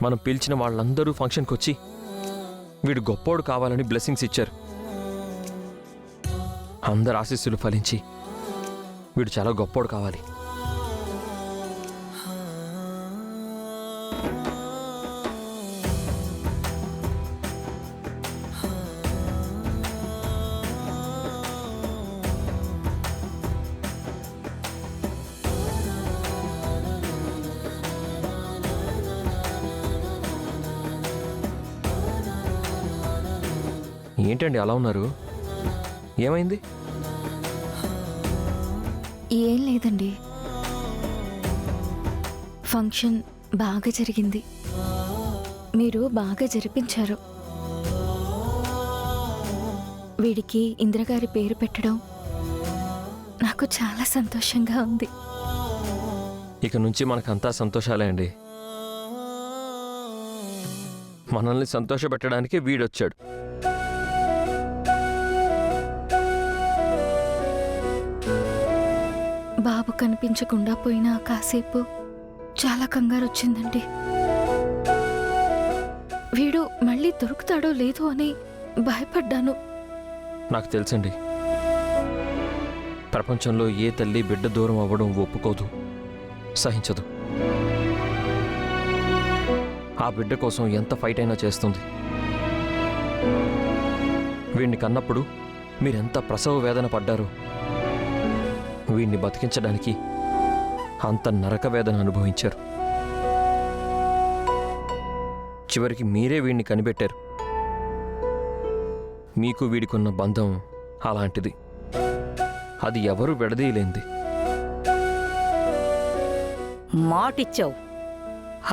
మనం పిలిచిన వాళ్ళందరూ ఫంక్షన్కి వచ్చి వీడు గొప్పోడు కావాలని బ్లెస్సింగ్స్ ఇచ్చారు. అందరు ఆశీస్సులు ఫలించి వీడు చాలా గొప్పోడు కావాలి. ఏంటండి అలా ఉన్నారు? ఏమైంది? ఏం లేదండి, ఫంక్షన్ బాగా జరిగింది, మీరు బాగా జరిపించారు. వీడికి ఇంద్రగారి పేరు పెట్టడం నాకు చాలా సంతోషంగా ఉంది. ఇక నుంచి మనకంతా సంతోషాలే అండి. మనల్ని సంతోషపెట్టడానికి వీడొచ్చాడు. బాబు కనిపించకుండా పోయినా కాసేపు చాలా కంగారు వచ్చిందండి. వీడు మళ్ళీ దొరుకుతాడో లేదో అని భయపడ్డాను. నాకు తెలుసండి, ప్రపంచంలో ఏ తల్లి బిడ్డ దూరం అవ్వడం ఒప్పుకోదు, సహించదు. ఆ బిడ్డ కోసం ఎంత ఫైట్ అయినా చేస్తుంది. వీడిని కన్నప్పుడు మీరెంత ప్రసవ వేదన పడ్డారో, వీడిని బతికించడానికి అంత నరక వేదన అనుభవించారు. చివరికి మీరే వీడిని కనిపెట్టారు. మీకు వీడికున్న బంధం అలాంటిది, అది ఎవరు విడదీయలేంది. మాటిచ్చావు,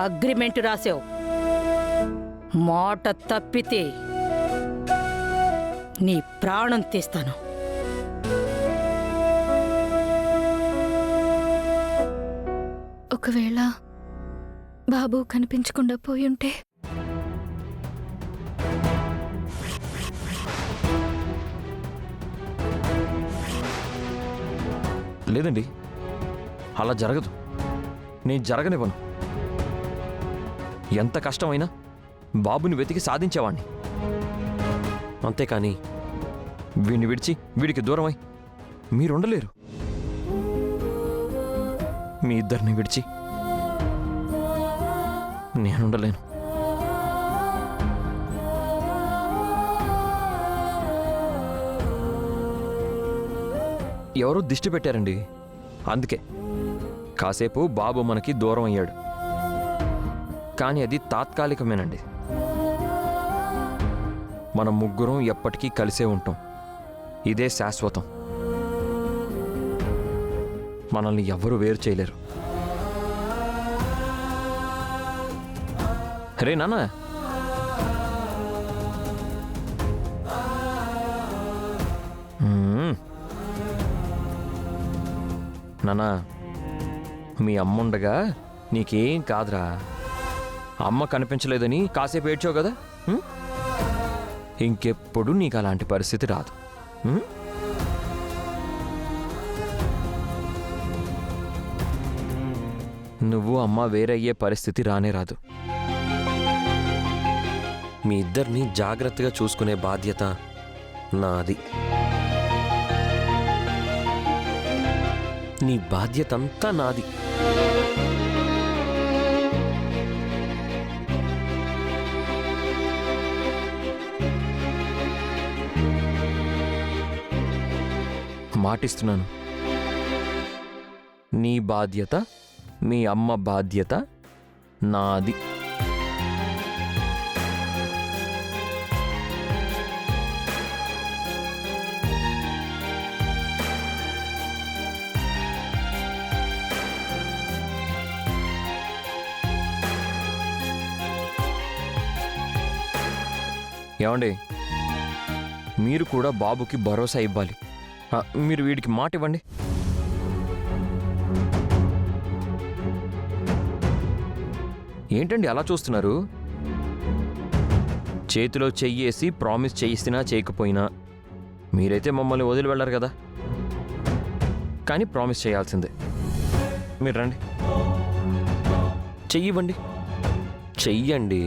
అగ్రిమెంట్ రాసావు, మాట తప్పితే నీ ప్రాణం తీస్తాను. ఒకవేళ బాబు కనిపించకుండా పోయుంటే లేదండి, అలా జరగదు. నేను జరగనివ్వను. ఎంత కష్టమైనా బాబుని వెతికి సాధించేవాణ్ణి. అంతేకాని వీడిని విడిచి వీడికి దూరమై మీరుండలేరు. మీ ఇద్దరిని విడిచి నేనుండలేను. ఎవరో దిష్టి పెట్టారండి, అందుకే కాసేపు బాబు మనకి దూరం అయ్యాడు. కానీ అది తాత్కాలికమేనండి. మనం ముగ్గురం ఎప్పటికీ కలిసే ఉంటాం. ఇదే శాశ్వతం. మనల్ని ఎవ్వరూ వేరు చేయలేరు. రే నాన్న, నాన్నా, మీ అమ్ముండగా నీకేం కాదురా. అమ్మ కనిపించలేదని కాసేపు ఏడ్చావు కదా, ఇంకెప్పుడు నీకు అలాంటి పరిస్థితి రాదు. నువ్వు అమ్మ వేరయ్యే పరిస్థితి రానే రాదు. మీ ఇద్దరిని జాగ్రత్తగా చూసుకునే బాధ్యత నాది. నీ బాధ్యత అంతా నాది. మాటిస్తున్నాను, నీ బాధ్యత, మీ అమ్మ బాధ్యత నాది. ఏమండి, మీరు కూడా బాబుకి భరోసా ఇవ్వాలి. మీరు వీడికి మాట ఇవ్వండి. ఏంటండి అలా చూస్తున్నారు? చేతిలో చెయ్యేసి ప్రామిస్ చేయిస్తున్నా చేయకపోయినా మీరైతే మమ్మల్ని వదిలి వెళ్ళారు కదా, కానీ ప్రామిస్ చేయాల్సిందే. మీరు రండి, చెయ్యివ్వండి. చెయ్యండి.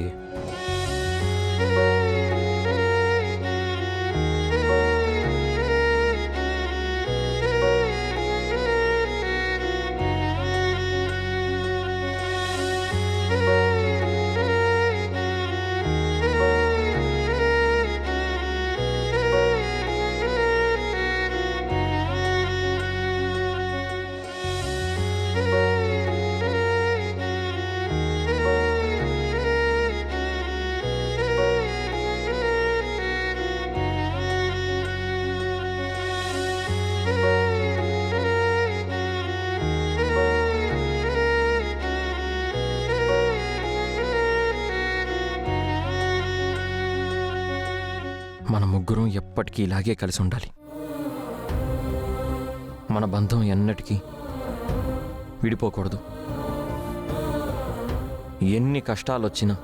మన ముగ్గురం ఎప్పటికీ ఇలాగే కలిసి ఉండాలి. మన బంధం ఎన్నటికీ విడిపోకూడదు. ఎన్ని కష్టాలు వచ్చినా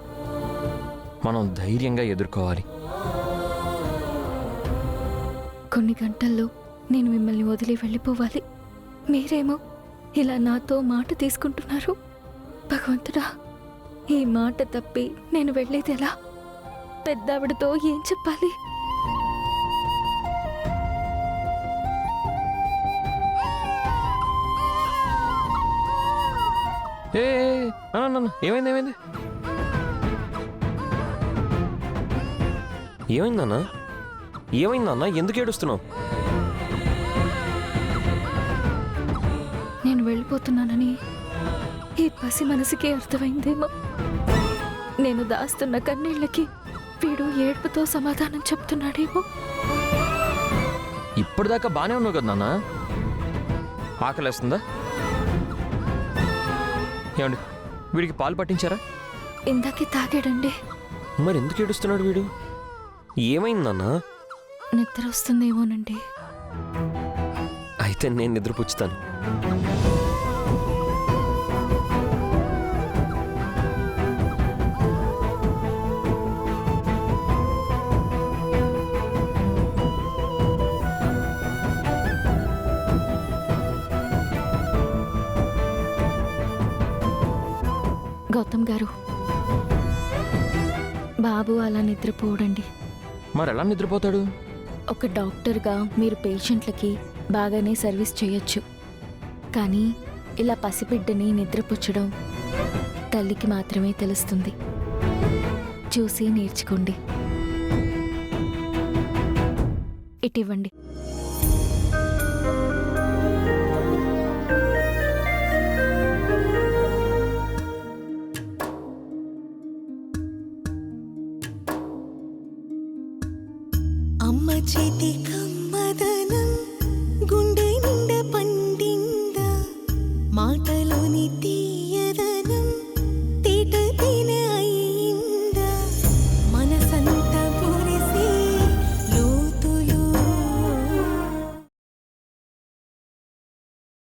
మనం ధైర్యంగా ఎదుర్కోవాలి. కొన్ని గంటల్లో నేను మిమ్మల్ని వదిలి వెళ్ళిపోవాలి. మీరేమో ఇలా నాతో మాట తీసుకుంటున్నారు. భగవంతుడా, ఈ మాట తప్పి నేను వెళ్ళేది ఎలా? పెద్దావిడతో ఏం చెప్పాలి? ఏ ఏమైంది ఏమైంది ఏమైందన్నా? ఏమైందన్నా? ఎందుకు ఏడుస్తున్నావు? నేను వెళ్ళిపోతున్నానని ఈ పసి మనసుకే అర్థమైందేమో. నేను దాస్తున్న కన్నీళ్ళకి వీడు ఏడుపుతో సమాధానం చెప్తున్నాడేమో. ఇప్పటిదాకా బానే ఉన్నావు కదా నాన్న. ఆకలేస్తుందా? ఏమండి, వీడికి పాలు పట్టించారా? ఇందాకే తాగాడండి. మరి ఎందుకు ఏడుస్తున్నాడు వీడు? ఏమైందన్నా? నిద్ర వస్తుందేమోనండి. అయితే నేను నిద్రపుచ్చుతాను. గౌతమ్ గారు, బాబు అలా నిద్రపోవడండి. మరి ఎలా నిద్రపోతాడు? ఒక డాక్టర్గా మీరు పేషెంట్లకి బాగానే సర్వీస్ చేయొచ్చు, కానీ ఇలా పసిబిడ్డని నిద్రపుచ్చడం తల్లికి మాత్రమే తెలుస్తుంది. చూసి నేర్చుకోండి. ఇటివ్వండి. అమ్మ చేతి